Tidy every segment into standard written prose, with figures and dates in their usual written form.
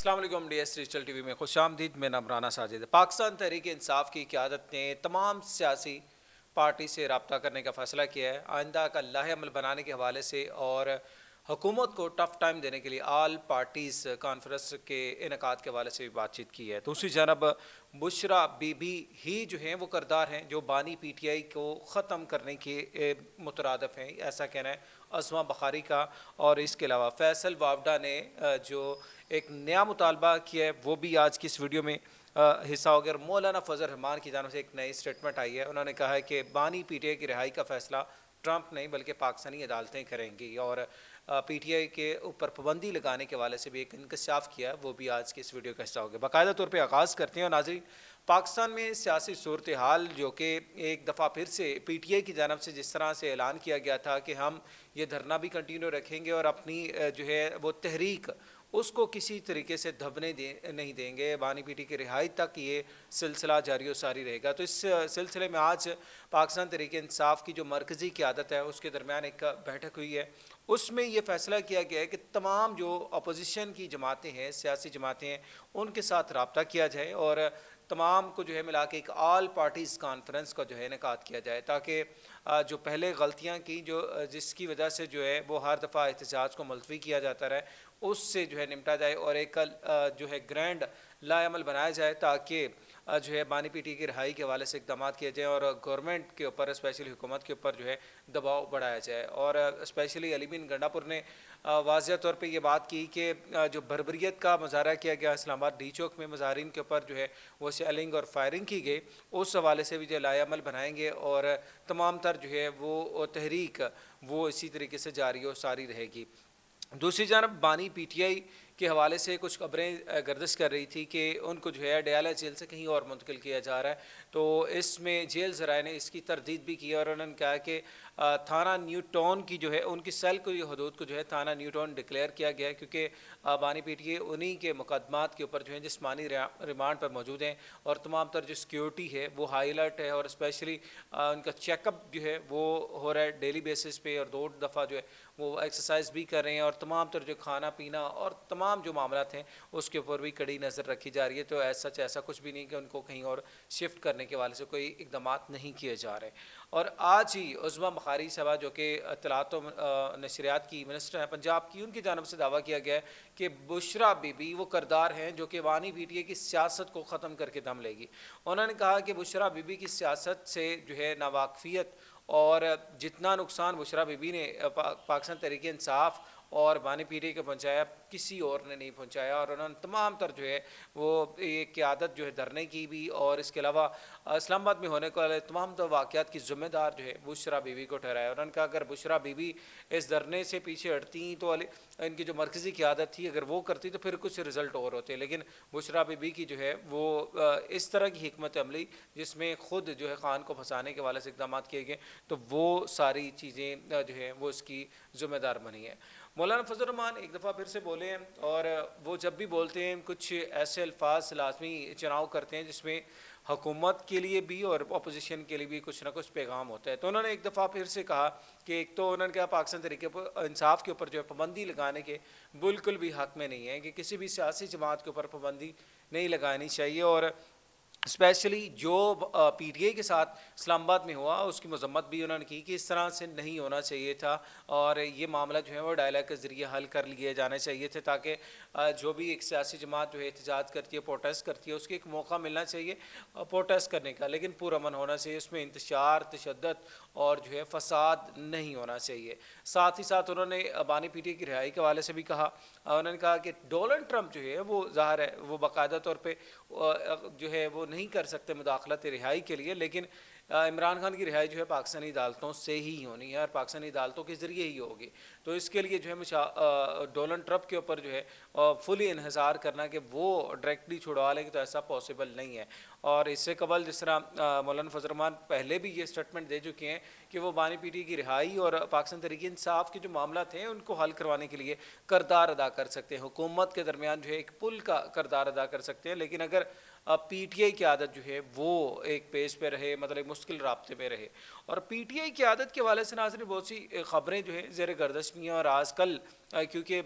السلام علیکم D S digital T V میں خوش آمدید. میں نام رانا ساجد ہے. پاکستان تحریک انصاف کی قیادت نے تمام سیاسی پارٹی سے رابطہ کرنے کا فیصلہ کیا ہے. آئندہ کا لاہ عمل بنانے کے حوالے سے اور حکومت کو ٹف ٹائم دینے کے لیے آل پارٹیز کانفرنس کے انعقاد کے حوالے سے بھی بات چیت کی ہے. دوسری جانب بشرا بی بی ہی جو ہیں وہ کردار ہیں جو بانی پی ٹی آئی کو ختم کرنے کے مترادف ہیں, ایسا کہنا ہے عظمہ بخاری کا. اور اس کے علاوہ فیصل واوڈا نے جو ایک نیا مطالبہ کیا ہے وہ بھی آج کی اس ویڈیو میں حصہ ہو گیا. اور مولانا فضل الرحمان کی جانب سے ایک نئی اسٹیٹمنٹ آئی ہے. انہوں نے کہا ہے کہ بانی پی ٹی آئی کی رہائی کا فیصلہ ٹرمپ نہیں بلکہ پاکستانی عدالتیں کریں گی. اور پی ٹی آئی کے اوپر پابندی لگانے کے حوالے سے بھی ایک انکشاف کیا ہے, وہ بھی آج کی اس ویڈیو کا حصہ ہو گیا. باقاعدہ طور پہ آغاز کرتے ہیں. اور ناظرین, پاکستان میں سیاسی صورتحال جو کہ ایک دفعہ پھر سے پی ٹی آئی کی جانب سے جس طرح سے اعلان کیا گیا تھا کہ ہم یہ دھرنا بھی کنٹینیو رکھیں گے اور اپنی جو ہے وہ تحریک اس کو کسی طریقے سے دھبنے نہیں دیں گے, بانی پی ٹی کی رہائی تک یہ سلسلہ جاری و ساری رہے گا. تو اس سلسلے میں آج پاکستان تحریک انصاف کی جو مرکزی قیادت ہے اس کے درمیان ایک بیٹھک ہوئی ہے. اس میں یہ فیصلہ کیا گیا ہے کہ تمام جو اپوزیشن کی جماعتیں ہیں, سیاسی جماعتیں ہیں, ان کے ساتھ رابطہ کیا جائے اور تمام کو جو ہے ملا کے ایک آل پارٹیز کانفرنس کا جو ہے انعقاد کیا جائے, تاکہ جو پہلے غلطیاں کی جس کی وجہ سے جو ہے وہ ہر دفعہ احتجاج کو ملتوی کیا جاتا رہے, اس سے جو ہے نمٹا جائے اور ایک جو ہے گرینڈ لا عمل بنایا جائے تاکہ جو ہے بانی پی ٹی کی رہائی کے حوالے سے اقدامات کیے جائیں اور گورنمنٹ کے اوپر اسپیشلی حکومت کے اوپر جو ہے دباؤ بڑھایا جائے. اور اسپیشلی علی بن گنڈا پور نے واضح طور پہ یہ بات کی کہ جو بربریت کا مظاہرہ کیا گیا اسلام آباد ڈی چوک میں, مظاہرین کے اوپر جو ہے وہ شیلنگ اور فائرنگ کی گئی, اس حوالے سے بھی جو لا عمل بنائیں گے اور تمام تر جو ہے وہ تحریک وہ اسی طریقے سے جاری و ساری رہے گی. دوسری جانب بانی پی ٹی آئی کے حوالے سے کچھ خبریں گردش کر رہی تھی کہ ان کو جو ہے ڈیالہ جیل سے کہیں اور منتقل کیا جا رہا ہے. تو اس میں جیل ذرائع نے اس کی تردید بھی کی اور انہوں نے کہا کہ تھانہ نیو ٹاؤن کی جو ہے ان کی سیل کو یہ حدود کو جو ہے تھانہ نیو ٹاؤن ڈکلیئر کیا گیا ہے, کیونکہ بانی پی ٹی آئی انہی کے مقدمات کے اوپر جو ہے جسمانی ریمانڈ پر موجود ہیں اور تمام تر جو سیکیورٹی ہے وہ ہائی الرٹ ہے اور اسپیشلی ان کا چیک اپ جو ہے وہ ہو رہا ہے ڈیلی بیسس پہ اور 2 دفعہ جو ہے وہ ایکسرسائز بھی کر رہے ہیں اور تمام تر جو کھانا پینا اور تمام جو معاملات ہیں اس کے اوپر بھی کڑی نظر رکھی جا رہی ہے. تو ایسا کچھ بھی نہیں کہ ان کو کہیں اور شفٹ کرنے کے حوالے سے کوئی اقدامات نہیں کیے جا رہے. اور آج ہی عظمہ بخاری صاحبہ جو کہ اطلاعات و نشریات کی منسٹر ہیں پنجاب کی, ان کی جانب سے دعویٰ کیا گیا ہے کہ بشرا بی بی وہ کردار ہیں جو کہ بانی پی ٹی آئی کی سیاست کو ختم کر کے دم لے گی. انہوں نے کہا کہ بشرا بی بی کی سیاست سے جو ہے ناواقفیت اور جتنا نقصان بشرا بی بی نے پاکستان تحریک انصاف اور بانی پی ٹی آئی کو پہنچایا کسی اور نے نہیں پہنچایا. اور انہوں نے تمام تر جو ہے وہ ایک قیادت جو ہے دھرنے کی بھی اور اس کے علاوہ اسلام آباد میں ہونے والے تمام تر واقعات کی ذمہ دار جو ہے بشرا بی بی کو ٹھہرایا. انہوں نے کہا اگر بشرا بی بی اس دھرنے سے پیچھے ہٹتی تو ان کی جو مرکزی قیادت تھی اگر وہ کرتی تو پھر کچھ رزلٹ اور ہوتے, لیکن بشرا بی بی کی جو ہے وہ اس طرح کی حکمت عملی جس میں خود جو ہے خان کو پھنسانے کے حوالے سے اقدامات کیے گئے, تو وہ ساری چیزیں جو ہے وہ اس کی ذمہ دار بنی ہیں. مولانا فضل الرحمان ایک دفعہ پھر سے بولے ہیں اور وہ جب بھی بولتے ہیں کچھ ایسے الفاظ لازمی چناؤ کرتے ہیں جس میں حکومت کے لیے بھی اور اپوزیشن کے لیے بھی کچھ نہ کچھ پیغام ہوتا ہے. تو انہوں نے ایک دفعہ پھر سے کہا کہ ایک تو انہوں نے کہا پاکستان تحریک انصاف کے اوپر جو ہے پابندی لگانے کے بالکل بھی حق میں نہیں ہے, کہ کسی بھی سیاسی جماعت کے اوپر پابندی نہیں لگانی چاہیے. اور اسپیشلی جو پی ٹی آئی کے ساتھ اسلام آباد میں ہوا اس کی مذمت بھی انہوں نے کی کہ اس طرح سے نہیں ہونا چاہیے تھا اور یہ معاملہ جو ہے وہ ڈائلاگ کے ذریعے حل کر لیے جانے چاہیے تھے, تاکہ جو بھی ایک سیاسی جماعت جو ہے احتجاج کرتی ہے پروٹیسٹ کرتی ہے اس کو ایک موقع ملنا چاہیے پروٹیسٹ کرنے کا, لیکن پرامن ہونا چاہیے, اس میں انتشار تشدد اور جو ہے فساد نہیں ہونا چاہیے. ساتھ ہی ساتھ انہوں نے بانی پی ٹی آئی کی رہائی کے حوالے سے بھی کہا. انہوں نے کہا کہ ڈونلڈ ٹرمپ جو ہے وہ ظاہر ہے وہ باقاعدہ طور پہ جو ہے وہ نہیں کر سکتے مداخلت رہائی کے لیے, لیکن عمران خان کی رہائی جو ہے پاکستانی عدالتوں سے ہی ہونی ہے اور پاکستانی عدالتوں کے ذریعے ہی ہوگی. تو اس کے لیے جو ہے ڈونلڈ ٹرمپ کے اوپر جو ہے فلی انحصار کرنا کہ وہ ڈائریکٹلی چھڑوا لیں گے تو ایسا پاسبل نہیں ہے. اور اس سے قبل جس طرح مولانا فضل الرحمان پہلے بھی یہ اسٹیٹمنٹ دے چکے ہیں کہ وہ بانی پی ٹی کی رہائی اور پاکستان تحریک انصاف کے جو معاملات ہیں ان کو حل کروانے کے لیے کردار ادا کر سکتے ہیں, حکومت کے درمیان جو ہے ایک پل کا کردار ادا کر سکتے ہیں. لیکن اگر پی ٹی آئی کی عادت جو ہے وہ ایک پیج پہ رہے، مطلب ایک مستقل رابطے میں رہے. اور پی ٹی آئی کی عادت کے حوالے سے ناظرین بہت سی خبریں جو ہے زیر گردش بھی ہیں. اور آج کل کیونکہ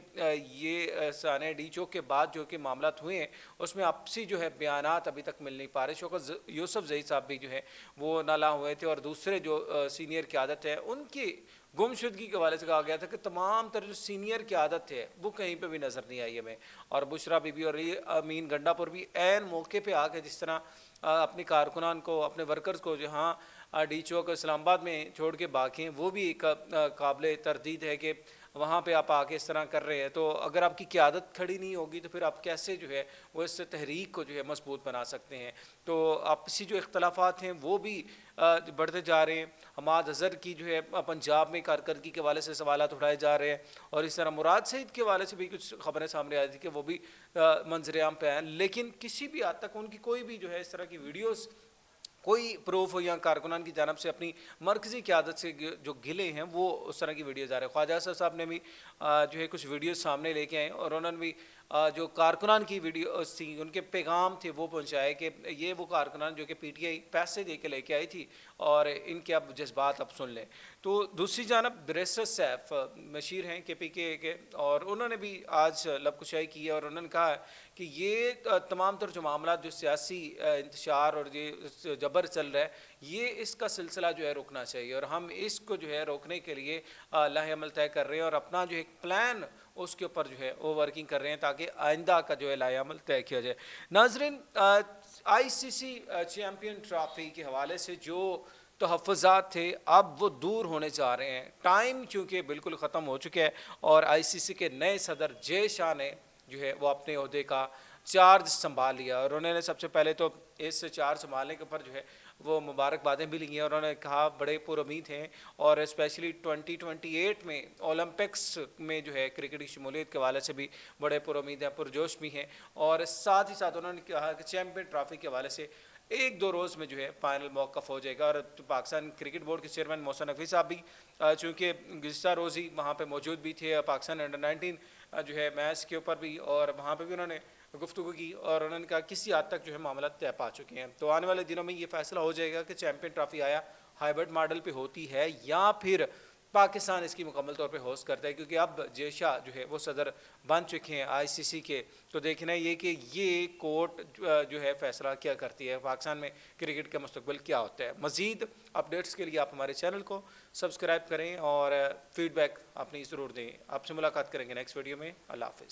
یہ سانحہ ڈی چوک کے بعد جو کہ معاملات ہوئے ہیں اس میں آپسی جو ہے بیانات ابھی تک مل نہیں پا رہے. شوکت یوسف زئی صاحب بھی جو ہے وہ نالاں ہوئے تھے، اور دوسرے جو سینئر قیادت ہے ان کی گمشدگی کے حوالے سے کہا گیا تھا کہ تمام تر جو سینئر قیادت ہے وہ کہیں پہ بھی نظر نہیں آئی ہمیں. اور بشرا بی بی اور امین گنڈا پر بھی عین موقع پہ آ کے جس طرح اپنے کارکنان کو، اپنے ورکرز کو جہاں ڈی چوک اسلام آباد میں چھوڑ کے باقی ہیں، وہ بھی ایک قابل تردید ہے کہ وہاں پہ آپ آ کے اس طرح کر رہے ہیں. تو اگر آپ کی قیادت کھڑی نہیں ہوگی تو پھر آپ کیسے جو ہے وہ اس تحریک کو جو ہے مضبوط بنا سکتے ہیں. تو آپسی جو اختلافات ہیں وہ بھی بڑھتے جا رہے ہیں. حماد اظہر کی جو ہے پنجاب میں کارکردگی کے حوالے سے سوالات اٹھائے جا رہے ہیں، اور اس طرح مراد سعید کے حوالے سے بھی کچھ خبریں سامنے آئی تھی کہ وہ بھی منظر عام پہ آئیں. لیکن کسی بھی حد تک ان کی کوئی بھی جو ہے اس طرح کی ویڈیوز کوئی پروف ہو یا کارکنان کی جانب سے اپنی مرکزی قیادت سے جو گلے ہیں وہ اس طرح کی ویڈیوز آ رہے ہیں. خواجہ صاحب نے بھی جو ہے کچھ ویڈیوز سامنے لے کے آئے، اور انہوں نے بھی جو کارکنان کی ویڈیوز تھیں ان کے پیغام تھے وہ پہنچائے کہ یہ وہ کارکنان جو کہ پی ٹی آئی پیسے دے کے لے کے آئی تھی اور ان کے اب جذبات اب سن لیں. تو دوسری جانب بیرسٹر سیف مشیر ہیں کے پی کے کے، اور انہوں نے بھی آج لب کشائی کی ہے، اور انہوں نے کہا کہ یہ تمام تر جو معاملات جو سیاسی انتشار اور یہ جبر چل رہا ہے یہ اس کا سلسلہ جو ہے رکنا چاہیے، اور ہم اس کو جو ہے روکنے کے لیے لاہ عمل طے کر رہے ہیں اور اپنا جو ایک پلان اس کے اوپر جو ہے وہ ورکنگ کر رہے ہیں تاکہ آئندہ کا جو ہے لاہ عمل طے کیا جائے. ناظرین آئی سی سی چیمپئن ٹرافی کے حوالے سے جو تحفظات تھے اب وہ دور ہونے جا رہے ہیں. ٹائم چونکہ بالکل ختم ہو چکا ہے، اور آئی سی سی کے نئے صدر جے شاہ نے جو ہے وہ اپنے عہدے کا چارج سنبھال لیا، اور انہوں نے سب سے پہلے تو اس چارج سنبھالنے کے اوپر جو ہے وہ مبارکبادیں بھی لی ہیں. اور انہوں نے کہا بڑے پر امید ہیں، اور اسپیشلی 2028 میں اولمپکس میں جو ہے کرکٹ کی شمولیت کے حوالے سے بھی بڑے پر امید ہیں، پرجوش بھی ہیں. اور ساتھ ہی ساتھ انہوں نے کہا کہ چیمپئن ٹرافی کے حوالے سے ایک دو روز میں جو ہے فائنل موقف ہو جائے گا. اور پاکستان کرکٹ بورڈ کے چیئرمین محسن نقوی صاحب بھی چونکہ گزشتہ روز ہی وہاں پہ موجود بھی تھے پاکستان انڈر 19 جو ہے میچ کے اوپر بھی، اور وہاں پہ بھی انہوں نے گفتگو کی، اور انہوں نے کہا کسی حد تک جو ہے معاملات طے پا چکے ہیں. تو آنے والے دنوں میں یہ فیصلہ ہو جائے گا کہ چیمپئن ٹرافی آیا ہائیبرڈ ماڈل پہ ہوتی ہے یا پھر پاکستان اس کی مکمل طور پہ ہوسٹ کرتا ہے. کیونکہ اب جے شاہ جو ہے وہ صدر بن چکے ہیں آئی سی سی کے. تو دیکھنا یہ کہ یہ کورٹ جو ہے فیصلہ کیا کرتی ہے، پاکستان میں کرکٹ کا مستقبل کیا ہوتا ہے. مزید اپڈیٹس کے لیے آپ ہمارے چینل کو سبسکرائب کریں اور فیڈ بیک اپنی ضرور دیں. آپ سے ملاقات کریں گے نیکسٹ ویڈیو میں. اللہ حافظ.